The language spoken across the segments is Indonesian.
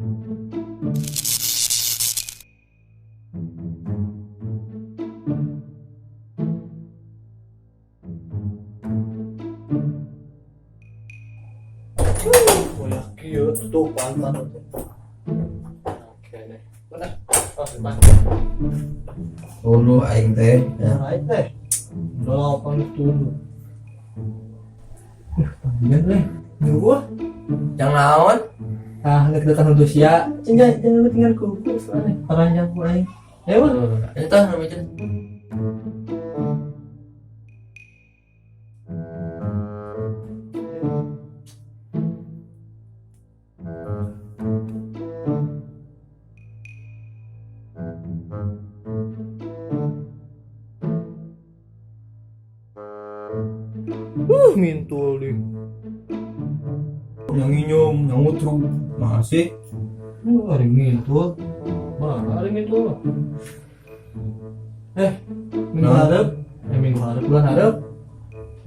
Wah, kieu tuh pantan. Oke deh. Mana? Oh, depan. Dulu aing teh ya. Baik deh. Delapan dulu. Bener deh. Nyuwun. Yang naon? Ah, deket-deketan untuk sia. Jangan tinggal kuku soalnya. Parahnya ku aing. Ya, Bang. Eta namanya. Mintul deh. Yang inyom, yang utru. Masih. Ada mintul. Mana ada mintul? Minggu Nah. harap. Minggu harap, bulan harap.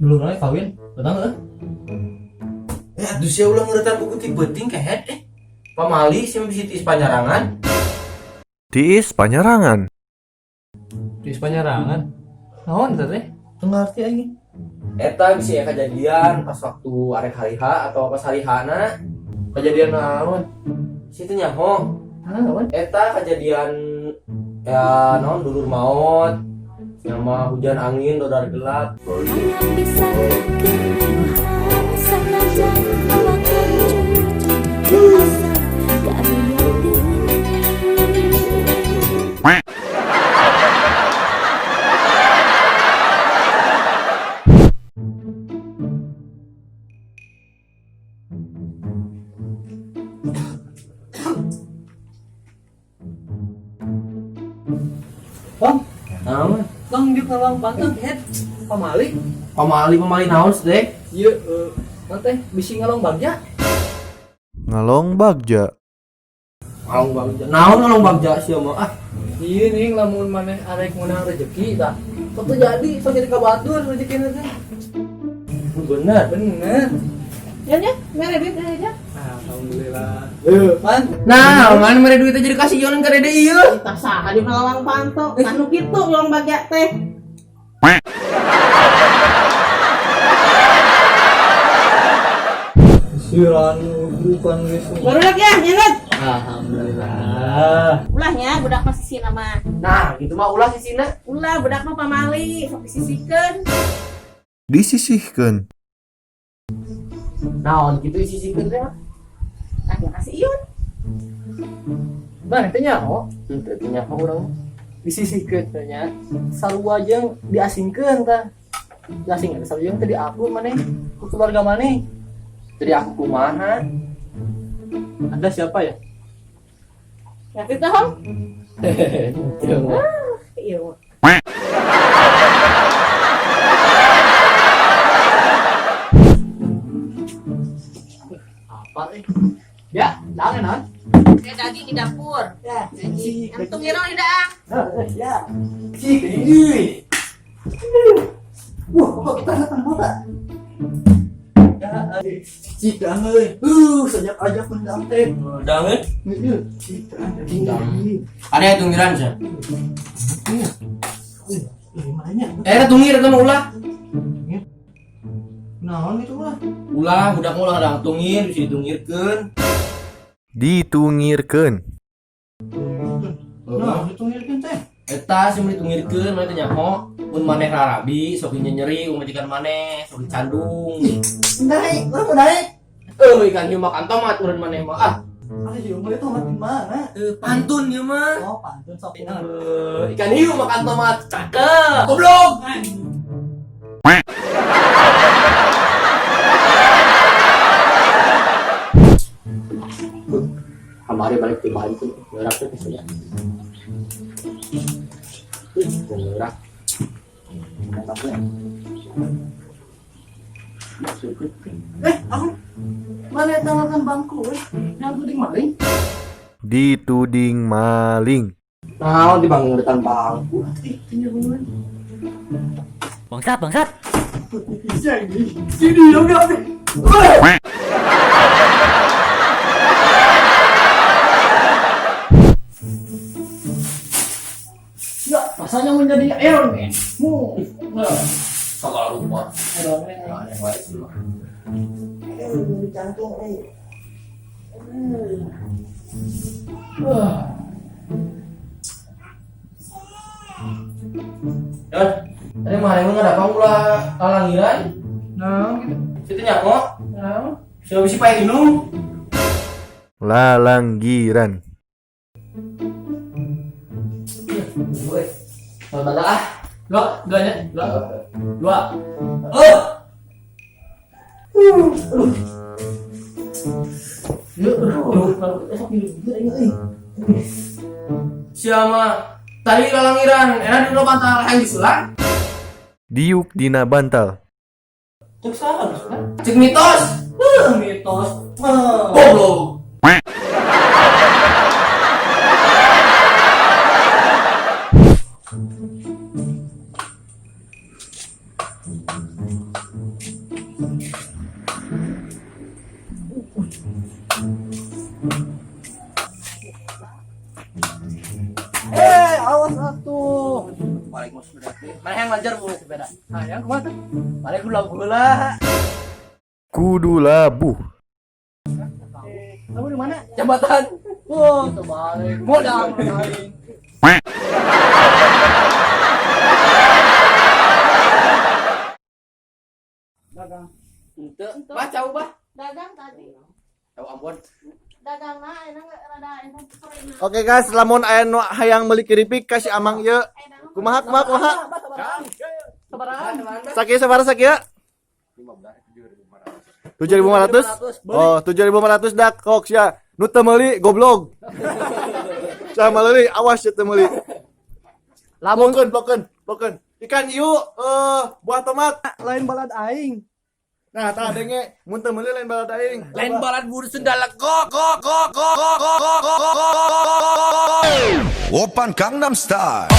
Belum lagi kawin. Datang enggak? Aduh sia ulang ngeuretan buku ti penting kehet Pamali sim bisi ti Panyarangan. Tiis Panyarangan. Di Panyarangan. Naon eta teh? Teu ngarti aing. Eta bisa kejadian pas waktu arek hari H atau pas hari Hana. Kejadian naon? Situ nyaho. Naon? Eta kejadian ya naon dulur maut. Sama hujan angin dodar gelap. Hanya bisa keriuhan sengaja melakukan jujur asa karya diri. Bang, Naon? bang di Kalawang Banten head Pamali. Pamali naon deh? Ieu teh bisi ngalong bagja. Ngalong Bagja. Ngalong bagja. Naon ngalong bagja sia mah ah. Ieu ning lamun maneh arek meunang rezeki tah. Sok teu jadi, sok jadi kabatur rezekina teh. Bener. Bener. Ya, mere duit aja. Alhamdulillah. Man. Nah, mana mere duitnya jadi kasih jonan ka Dede ieu. Kita saha di Kalawang Panto. Anu kitu yang bagja teh. Siran bukan geus. Baru lagi ya, nyanget. Alhamdulillah. Ulahnya budak mah sisina mah. Nah, gitu mah ulah sisina. Ulah budak mah pamali, sok disisikeun. Disisihkeun. Naon gitu sisikeun teh. Tah ya kasih iun. Bang, teh nyaho Henteu teh nyaho urang. disisikeun teh nya. Sarua jeung diasingkeun tah. Diasingkeun sarua jeung teh diaku maneh ku keluarga maneh. Jadi aku kumaha? Anda siapa ya? Ya kita hong. Hehehe. Iya. Apa Ya, jangan non. Ya daging di dapur. Ya, Daging. Antum ngira di daang. Ya. Cik ini. Wah, kok kita datang mata? Ya, cik dang euy. Sejak aja pendang teh. Dangeun. Heeh. Cik dang. Ane tungiran sia. Gimana? Tungir eta mah ulah. Naon itu lah? Ulah budak ulah dang tungir bisa ditungirkeun. Ditungirkeun. Nah, ditungirkeun teh. Eta sih ditungirkeun mah teh nyaho. Mun maneh rarabi sok nyeri majikan maneh sok dicandung. Naik, mana mau naik? Ikan hieu makan tomat urang maneh mah ah. Ayo, mau itu mati mana? Pantun ieu mah. Oh, pantun sok ini. Ikan hiu makan tomat. Cakep. Goblok. Kamari balik di Banten, gerak tuh bisa ya. Gerak. Apa ya? Aku mana tawakan bangku? Yang tuding maling. Dituding maling. Nah, di bangunan bangku. Bangsat. Sini dong, Rasanya menjadi Iron Man. Segala rupa. Iron Man. Aneh banget sih. Ya, tadi mah yang nggak ada ulah kalangiran. Nah, gitu. Situ nyako. Nah, Siapa bisa pakai minum? Lalanggiran. Woi, mana ah? dua nya, dua. Oh, siapa? Tadi kalangiran, enak di lo bantal yang disulang. Diuk dina bantal. Cek salah, cek mitos. Mitos. Goblok. Awas atuh. Balik mas berarti. Mana yang ngajar bu sepeda? Nah, yang kemana? Balik gula-gula. Kudu labuh. Kamu di mana? Jambatan. Oh, terbalik. Modal aing. Dagang. Ente, baca ubah. Dagang tadi. Oh ampun. Dagang mah enak rada enak perena. Oke guys, lamun aya nu hayang meuli keripik kasih amang ieu. Kumaha. Sabaran. Sakieu sabaraha sakieu? 7.500. Oh, 7.500 dak kok sia. Nu teu meuli goblok. Sama meuli, awas ya teu meuli. Blokeun. Ikan hiu buah tomat. Lain balad aing. Nah, tah denge mun teu meuli lain balad aing. Lain balat buru Sunda legok. Open Gangnam Style.